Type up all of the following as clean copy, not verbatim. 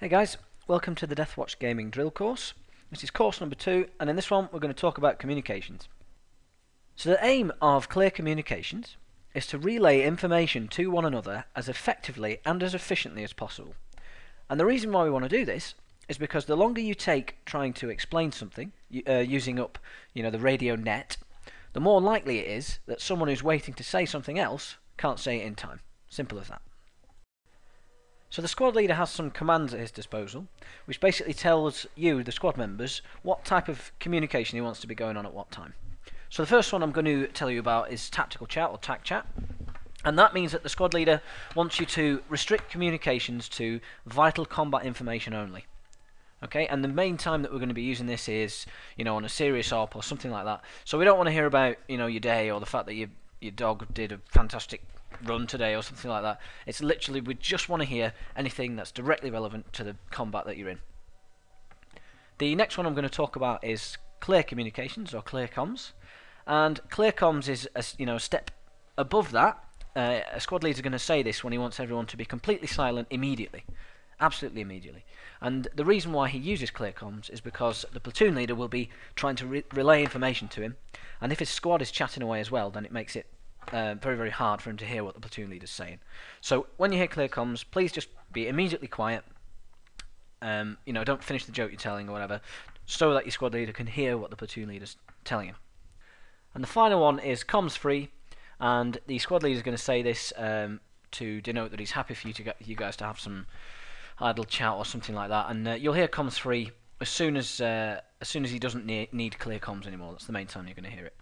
Hey guys, welcome to the Deathwatch Gaming Drill course. This is course number 2, and in this one we're going to talk about communications. So the aim of clear communications is to relay information to one another as effectively and as efficiently as possible. And the reason why we want to do this is because the longer you take trying to explain something, using up the radio net, the more likely it is that someone who's waiting to say something else can't say it in time. Simple as that. So the squad leader has some commands at his disposal, which basically tells you, the squad members, what type of communication he wants to be going on at what time. So the first one I'm going to tell you about is tactical chat, or tac chat. And that means that the squad leader wants you to restrict communications to vital combat information only. Okay, and the main time that we're going to be using this is, on a serious op or something like that. So we don't want to hear about, your day or the fact that your dog did a fantastic run today or something like that. It's literally, we just want to hear anything that's directly relevant to the combat that you're in. The next one I'm going to talk about is clear communications, or clear comms. And clear comms is a step above that. A squad leader is going to say this when he wants everyone to be completely silent immediately. Absolutely immediately. And the reason why he uses clear comms is because the platoon leader will be trying to relay information to him, and if his squad is chatting away as well, then it makes it very, very hard for him to hear what the platoon leader's saying. So when you hear clear comms, please just be immediately quiet. Don't finish the joke you're telling or whatever, so that your squad leader can hear what the platoon leader's telling him. And the final one is comms free, and the squad leader is going to say this to denote that he's happy for you guys to have some idle chat or something like that. And you'll hear comms free as soon as he doesn't need clear comms anymore. That's the main time you're going to hear it.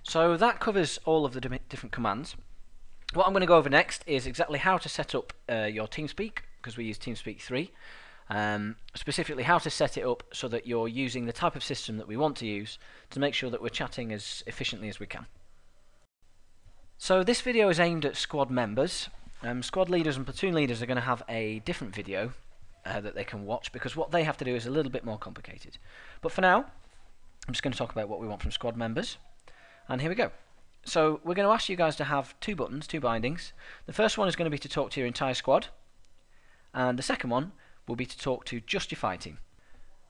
So that covers all of the different commands. What I'm going to go over next is exactly how to set up your TeamSpeak, because we use TeamSpeak 3. Specifically how to set it up so that you're using the type of system that we want to use to make sure that we're chatting as efficiently as we can. So this video is aimed at squad members. Squad leaders and platoon leaders are going to have a different video that they can watch, because what they have to do is a little bit more complicated. But for now, I'm just going to talk about what we want from squad members. And here we go. So we're going to ask you guys to have two buttons, two bindings. The first one is going to be to talk to your entire squad, and the second one will be to talk to just your fire team.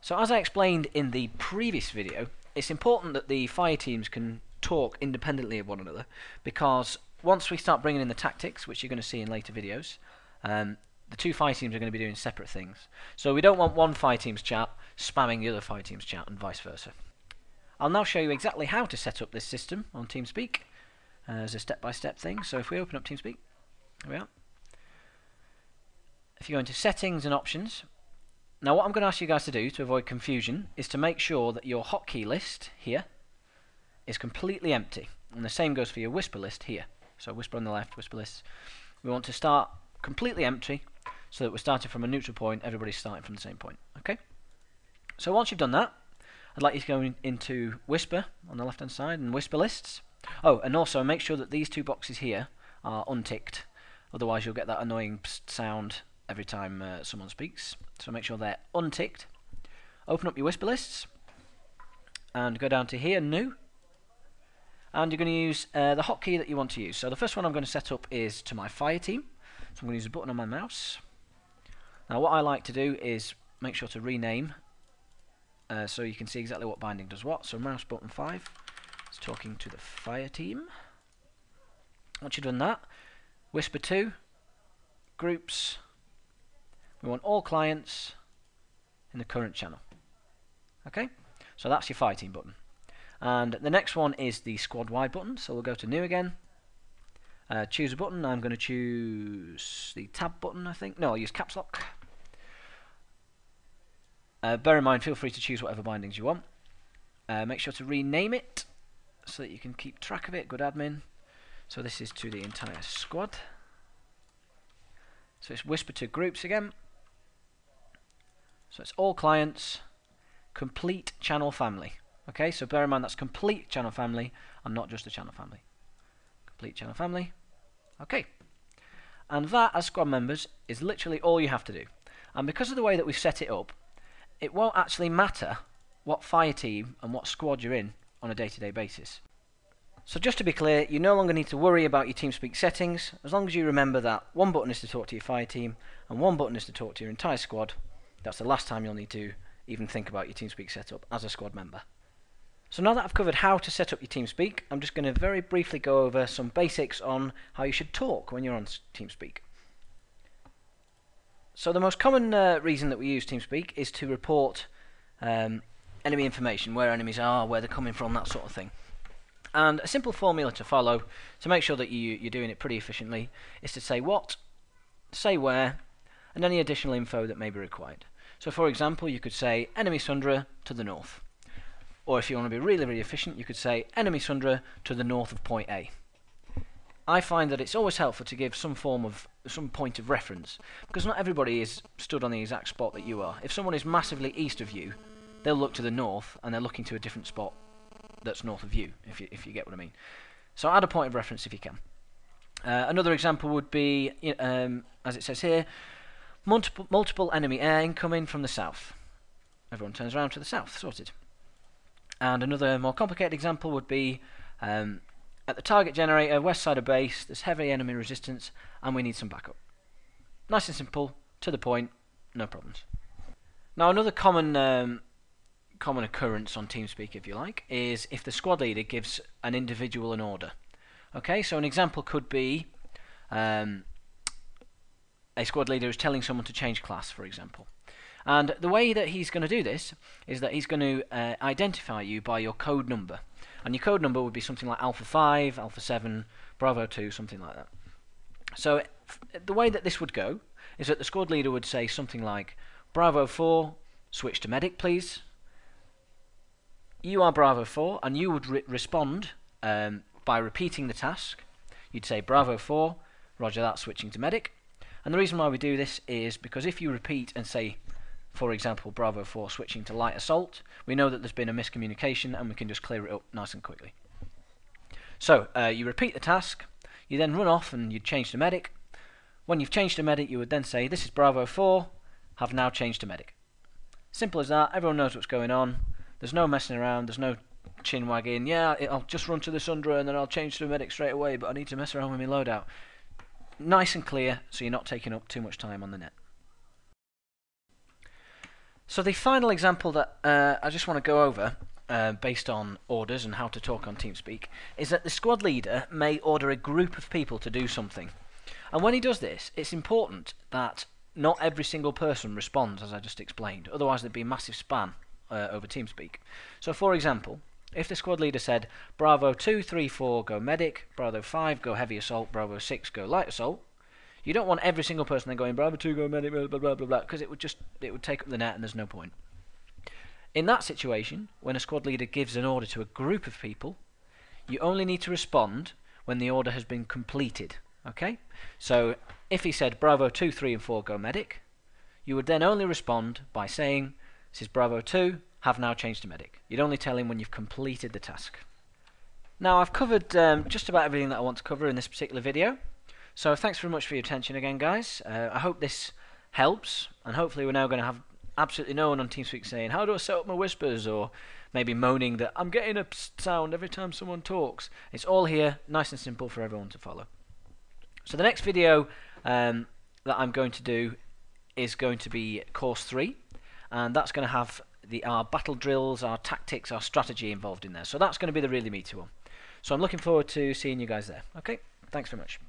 So as I explained in the previous video, it's important that the fire teams can talk independently of one another, because once we start bringing in the tactics, which you're going to see in later videos, the two fire teams are going to be doing separate things. So we don't want one fire team's chat spamming the other fire team's chat, and vice versa. I'll now show you exactly how to set up this system on TeamSpeak as a step-by-step thing. So if we open up TeamSpeak, here we are. If you go into settings and options, now what I'm going to ask you guys to do to avoid confusion is to make sure that your hotkey list here is completely empty, and the same goes for your whisper list here. So whisper on the left, whisper lists. We want to start completely empty so that we're starting from a neutral point, everybody's starting from the same point. Okay? So once you've done that, I'd like you to go into Whisper on the left hand side and Whisper Lists. Oh, and also make sure that these two boxes here are unticked, otherwise you'll get that annoying psst sound every time someone speaks. So make sure they're unticked. Open up your Whisper Lists and go down to here, New, and you're going to use the hotkey that you want to use. So the first one I'm going to set up is to my fire team, so I'm going to use a button on my mouse. Now what I like to do is make sure to rename so you can see exactly what binding does what. So mouse button 5 is talking to the fire team. Once you've done that, whisper 2, groups, we want all clients in the current channel. Okay, so that's your fire team button. And the next one is the squad wide button, so we'll go to new again, choose a button. I'm going to choose the tab button, I think. No, I'll use caps lock. Bear in mind, feel free to choose whatever bindings you want. Make sure to rename it so that you can keep track of it. Good admin. So this is to the entire squad. So it's whisper to groups again. So it's all clients, complete channel family. Okay, so bear in mind that's complete channel family and not just a channel family. Complete channel family. Okay. And that, as squad members, is literally all you have to do. And because of the way that we've set it up, it won't actually matter what fire team and what squad you're in on a day-to-day basis. So just to be clear, you no longer need to worry about your TeamSpeak settings, as long as you remember that one button is to talk to your fire team, and one button is to talk to your entire squad. That's the last time you'll need to even think about your TeamSpeak setup as a squad member. So now that I've covered how to set up your TeamSpeak, I'm just going to very briefly go over some basics on how you should talk when you're on TeamSpeak. So the most common reason that we use TeamSpeak is to report enemy information, where enemies are, where they're coming from, that sort of thing. And a simple formula to follow to make sure that you're doing it pretty efficiently is to say what, say where, and any additional info that may be required. So for example, you could say enemy Sundra to the north. Or if you want to be really, really efficient, you could say enemy Sundra to the north of point A. I find that it's always helpful to give some point of reference, because not everybody is stood on the exact spot that you are. If someone is massively east of you, they'll look to the north and they're looking to a different spot that's north of you, if you get what I mean. So add a point of reference if you can. Another example would be, as it says here, multiple enemy air incoming from the south. Everyone turns around to the south, sorted. And another more complicated example would be, at the target generator, west side of base, there's heavy enemy resistance and we need some backup. Nice and simple, to the point, no problems. Now another common occurrence on TeamSpeak, if you like, is if the squad leader gives an individual an order. Okay, so an example could be a squad leader is telling someone to change class, for example. And the way that he's going to do this is that he's going to identify you by your code number. And your code number would be something like Alpha 5, Alpha 7, Bravo 2, something like that. So the way that this would go is that the squad leader would say something like, Bravo 4, switch to medic please. You are Bravo 4, and you would respond by repeating the task. You'd say Bravo 4, roger that, switching to medic. And the reason why we do this is because if you repeat and say, for example, Bravo 4 switching to light assault, we know that there's been a miscommunication and we can just clear it up nice and quickly. So you repeat the task, you then run off and you change to medic. When you've changed to medic, you would then say, this is Bravo 4, have now changed to medic. Simple as that, everyone knows what's going on. There's no messing around, there's no chin wagging, yeah, I'll just run to the Sundra and then I'll change to a medic straight away, but I need to mess around with my loadout. Nice and clear, so you're not taking up too much time on the net. So the final example that I just want to go over, based on orders and how to talk on TeamSpeak, is that the squad leader may order a group of people to do something. And when he does this, it's important that not every single person responds, as I just explained, otherwise there'd be a massive span over TeamSpeak. So for example, if the squad leader said, Bravo 2, 3, 4, go medic, Bravo 5, go heavy assault, Bravo 6, go light assault, you don't want every single person then going, Bravo 2, go medic, blah, blah, blah, blah, blah, because it would take up the net and there's no point. In that situation, when a squad leader gives an order to a group of people, you only need to respond when the order has been completed. Okay? So if he said Bravo 2, 3 and 4 go medic, you would then only respond by saying, this is Bravo 2, have now changed to medic. You'd only tell him when you've completed the task. Now I've covered just about everything that I want to cover in this particular video. So thanks very much for your attention again, guys. I hope this helps, and hopefully we're now going to have absolutely no one on TeamSpeak saying, how do I set up my whispers, or maybe moaning that I'm getting a sound every time someone talks. It's all here, nice and simple for everyone to follow. So the next video that I'm going to do is going to be course 3, and that's going to have our battle drills, our tactics, our strategy involved in there. So that's going to be the really meaty one. So I'm looking forward to seeing you guys there. Okay, thanks very much.